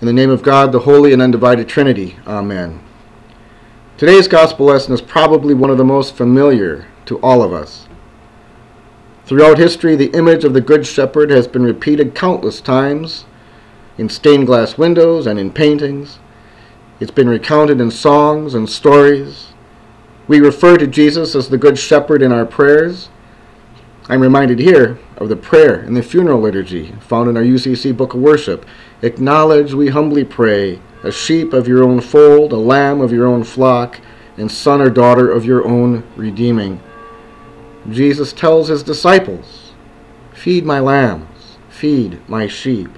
In the name of God, the Holy and Undivided Trinity. Amen. Today's Gospel lesson is probably one of the most familiar to all of us. Throughout history, the image of the Good Shepherd has been repeated countless times in stained glass windows and in paintings. It's been recounted in songs and stories. We refer to Jesus as the Good Shepherd in our prayers. I'm reminded here of the prayer in the funeral liturgy found in our UCC Book of Worship. Acknowledge, we humbly pray, a sheep of your own fold, a lamb of your own flock, and son or daughter of your own redeeming. Jesus tells his disciples, feed my lambs, feed my sheep.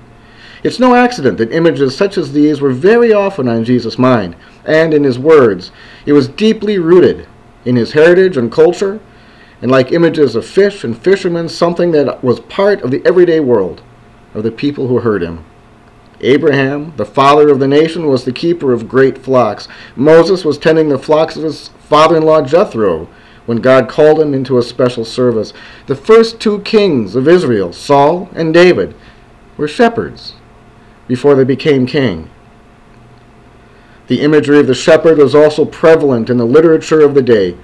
It's no accident that images such as these were very often on Jesus' mind and in his words. It was deeply rooted in his heritage and culture, and like images of fish and fishermen, something that was part of the everyday world of the people who heard him. Abraham, the father of the nation, was the keeper of great flocks. Moses was tending the flocks of his father-in-law Jethro when God called him into a special service. The first two kings of Israel, Saul and David, were shepherds before they became king. The imagery of the shepherd was also prevalent in the literature of the day.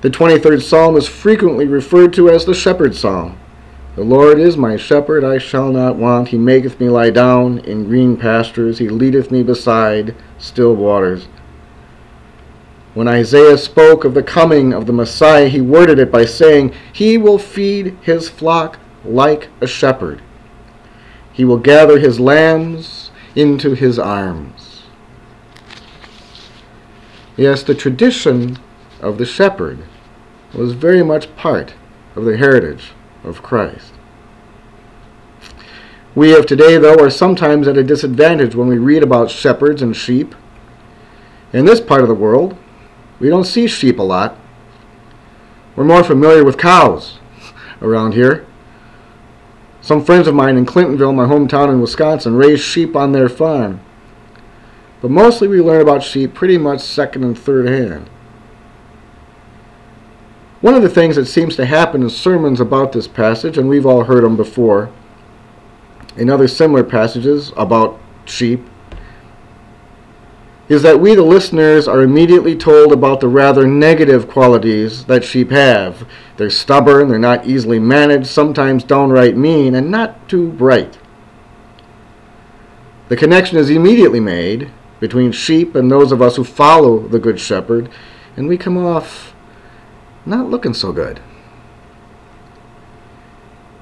The 23rd Psalm is frequently referred to as the Shepherd's Psalm. The Lord is my shepherd, I shall not want. He maketh me lie down in green pastures. He leadeth me beside still waters. When Isaiah spoke of the coming of the Messiah, he worded it by saying, he will feed his flock like a shepherd. He will gather his lambs into his arms. Yes, the tradition of the shepherd was very much part of the heritage of Christ. We of today, though, are sometimes at a disadvantage when we read about shepherds and sheep. In this part of the world, we don't see sheep a lot. We're more familiar with cows around here. Some friends of mine in Clintonville, my hometown in Wisconsin, raise sheep on their farm. But mostly we learn about sheep pretty much second and third hand. One of the things that seems to happen in sermons about this passage, and we've all heard them before, in other similar passages about sheep, is that we, the listeners, are immediately told about the rather negative qualities that sheep have. They're stubborn, they're not easily managed, sometimes downright mean, and not too bright. The connection is immediately made between sheep and those of us who follow the Good Shepherd, and we come off not looking so good.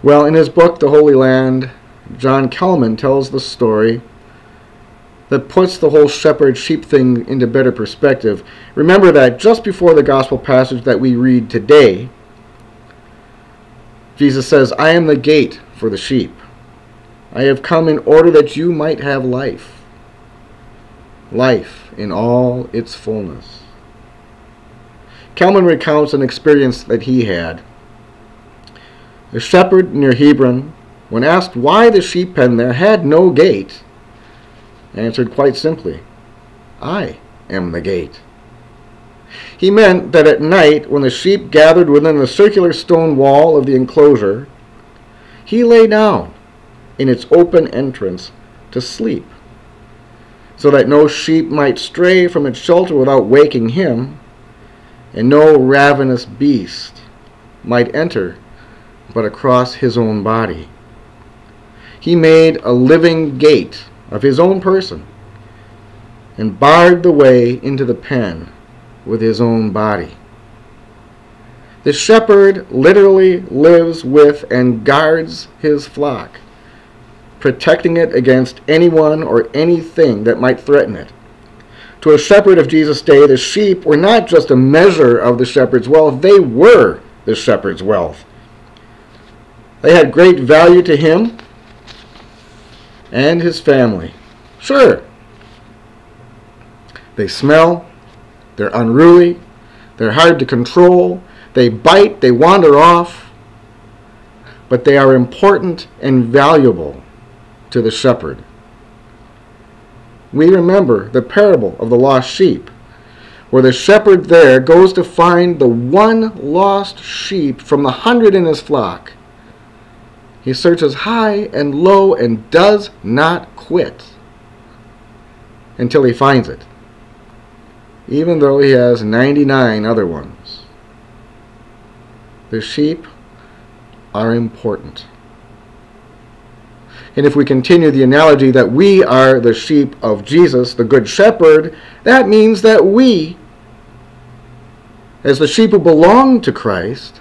Well, in his book, The Holy Land, John Kelman tells the story that puts the whole shepherd-sheep thing into better perspective. Remember that just before the gospel passage that we read today, Jesus says, I am the gate for the sheep. I have come in order that you might have life. Life in all its fullness. Kelman recounts an experience that he had. A shepherd near Hebron, when asked why the sheep pen there had no gate, answered quite simply, I am the gate. He meant that at night, when the sheep gathered within the circular stone wall of the enclosure, he lay down in its open entrance to sleep, so that no sheep might stray from its shelter without waking him, and no ravenous beast might enter but across his own body. He made a living gate of his own person and barred the way into the pen with his own body. The shepherd literally lives with and guards his flock, protecting it against anyone or anything that might threaten it. To a shepherd of Jesus' day, the sheep were not just a measure of the shepherd's wealth, they were the shepherd's wealth. They had great value to him and his family. Sure, they smell, they're unruly, they're hard to control, they bite, they wander off, but they are important and valuable to the shepherd. We remember the parable of the lost sheep, where the shepherd there goes to find the one lost sheep from the 100 in his flock. He searches high and low and does not quit until he finds it, even though he has 99 other ones. The sheep are important. And if we continue the analogy that we are the sheep of Jesus, the Good Shepherd, that means that we, as the sheep who belong to Christ,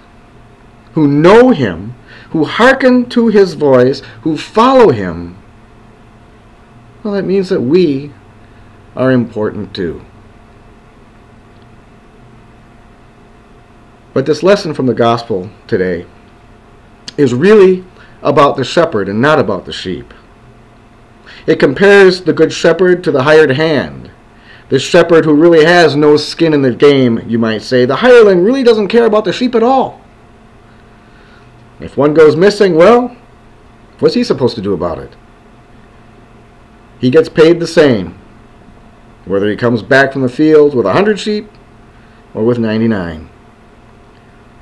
who know him, who hearken to his voice, who follow him, well, that means that we are important too. But this lesson from the gospel today is really about the shepherd and not about the sheep. It compares the good shepherd to the hired hand, the shepherd who really has no skin in the game, you might say. The hireling really doesn't care about the sheep at all. If one goes missing, well, what's he supposed to do about it? He gets paid the same, whether he comes back from the fields with 100 sheep or with 99.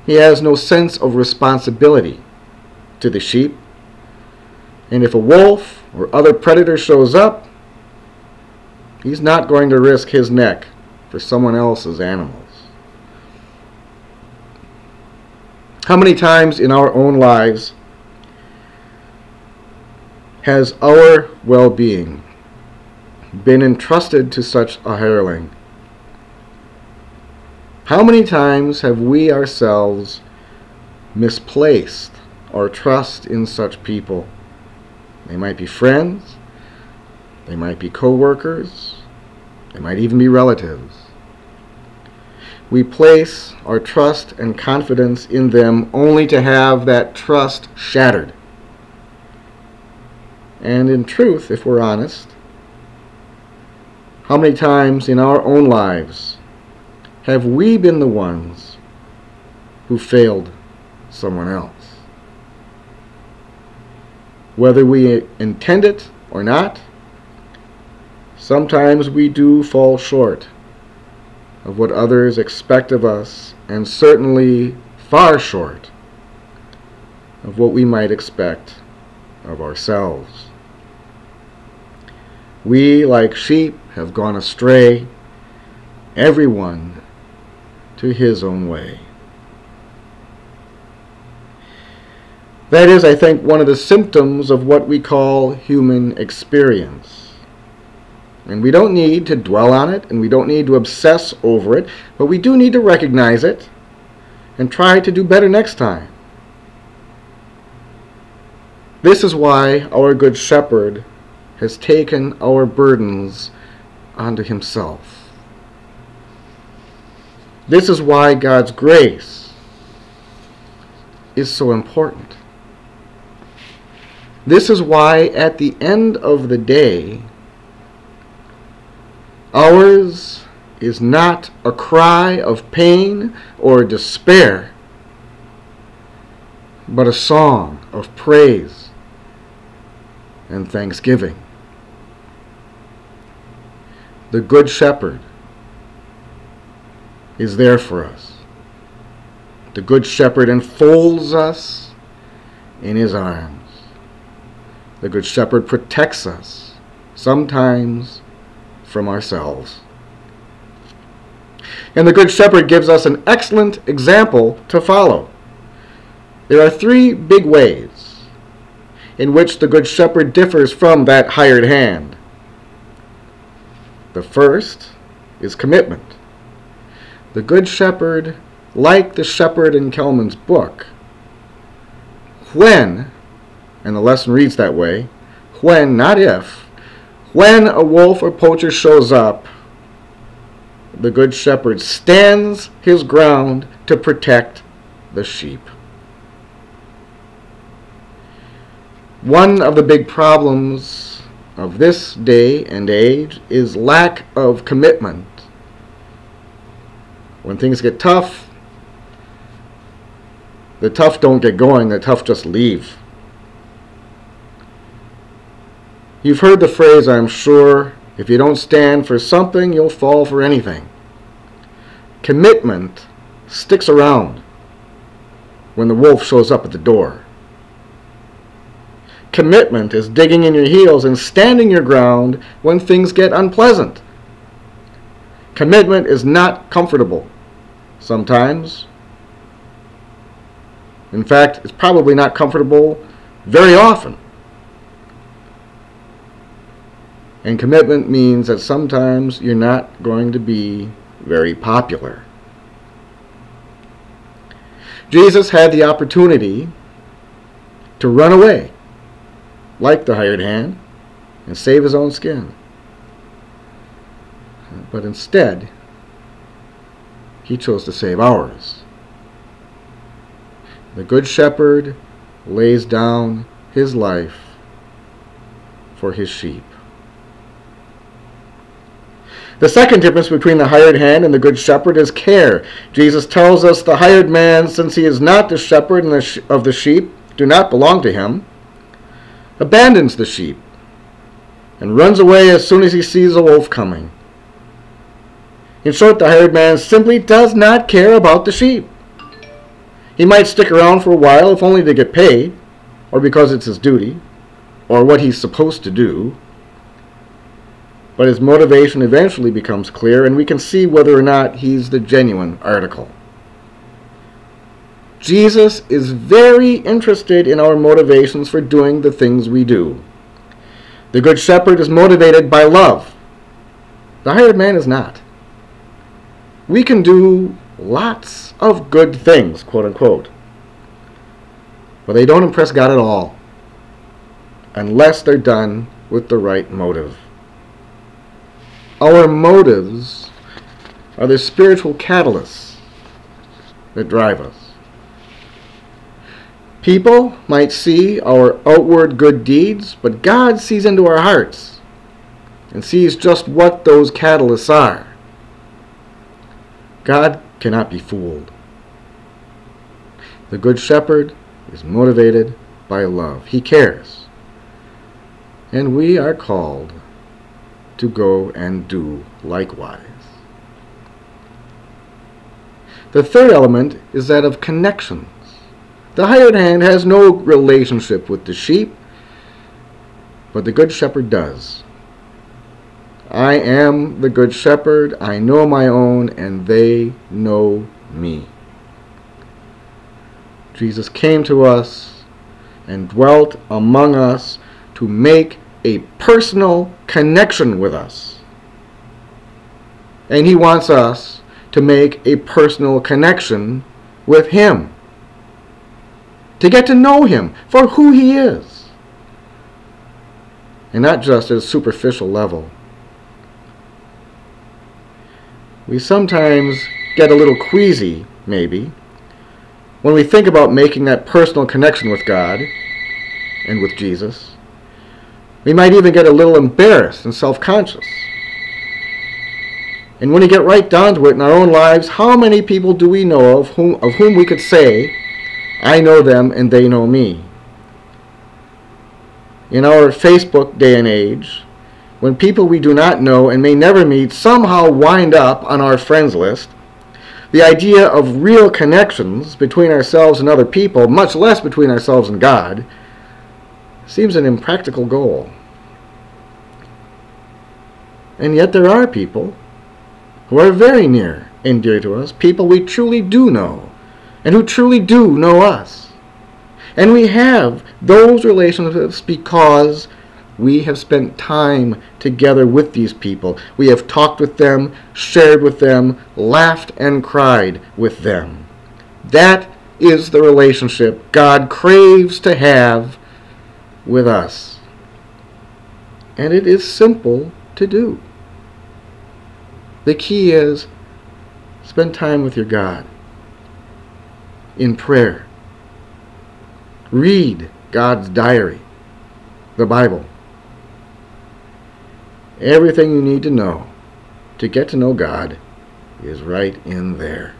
He has no sense of responsibility to the sheep, and if a wolf or other predator shows up, he's not going to risk his neck for someone else's animals. How many times in our own lives has our well-being been entrusted to such a hireling? How many times have we ourselves misplaced our trust in such people? They might be friends, they might be co-workers, they might even be relatives. We place our trust and confidence in them only to have that trust shattered. And in truth, if we're honest, how many times in our own lives have we been the ones who failed someone else? Whether we intend it or not, sometimes we do fall short of what others expect of us, and certainly far short of what we might expect of ourselves. We, like sheep, have gone astray, everyone to his own way. That is, I think, one of the symptoms of what we call human experience. And we don't need to dwell on it, and we don't need to obsess over it, but we do need to recognize it and try to do better next time. This is why our Good Shepherd has taken our burdens onto himself. This is why God's grace is so important. This is why at the end of the day, ours is not a cry of pain or despair, but a song of praise and thanksgiving. The Good Shepherd is there for us. The Good Shepherd enfolds us in his arms. The Good Shepherd protects us, sometimes from ourselves. And the Good Shepherd gives us an excellent example to follow. There are three big ways in which the Good Shepherd differs from that hired hand. The first is commitment. The Good Shepherd, like the shepherd in Kelman's book, when, and the lesson reads that way, when, not if, when a wolf or poacher shows up, the Good Shepherd stands his ground to protect the sheep. One of the big problems of this day and age is lack of commitment. When things get tough, the tough don't get going, the tough just leave. You've heard the phrase, I'm sure, if you don't stand for something, you'll fall for anything. Commitment sticks around when the wolf shows up at the door. Commitment is digging in your heels and standing your ground when things get unpleasant. Commitment is not comfortable. Sometimes. In fact, it's probably not comfortable very often. And commitment means that sometimes you're not going to be very popular. Jesus had the opportunity to run away, like the hired hand, and save his own skin. But instead, he chose to save ours. The Good Shepherd lays down his life for his sheep. The second difference between the hired hand and the Good Shepherd is care. Jesus tells us the hired man, since he is not the shepherd of the sheep, do not belong to him, abandons the sheep and runs away as soon as he sees a wolf coming. In short, the hired man simply does not care about the sheep. He might stick around for a while, if only to get paid, or because it's his duty, or what he's supposed to do. But his motivation eventually becomes clear, and we can see whether or not he's the genuine article. Jesus is very interested in our motivations for doing the things we do. The Good Shepherd is motivated by love. The hired man is not. We can do lots of good things, quote unquote, but they don't impress God at all unless they're done with the right motive. Our motives are the spiritual catalysts that drive us. People might see our outward good deeds, but God sees into our hearts and sees just what those catalysts are. God cannot be fooled. The Good Shepherd is motivated by love. He cares. And we are called to go and do likewise. The third element is that of connections. The hired hand has no relationship with the sheep, but the Good Shepherd does. I am the Good Shepherd, I know my own, and they know me. Jesus came to us and dwelt among us to make a personal connection with us. And he wants us to make a personal connection with him. To get to know him for who he is. And not just at a superficial level. We sometimes get a little queasy, maybe, when we think about making that personal connection with God and with Jesus. We might even get a little embarrassed and self-conscious. And when you get right down to it in our own lives, how many people do we know of whom we could say, I know them and they know me? In our Facebook day and age, when people we do not know and may never meet somehow wind up on our friends list, the idea of real connections between ourselves and other people, much less between ourselves and God, seems an impractical goal. And yet there are people who are very near and dear to us, people we truly do know, and who truly do know us. And we have those relationships because we have spent time together with these people. We have talked with them, shared with them, laughed and cried with them. That is the relationship God craves to have with us. And it is simple to do. The key is spend time with your God in prayer. Read God's diary, the Bible. Everything you need to know to get to know God is right in there.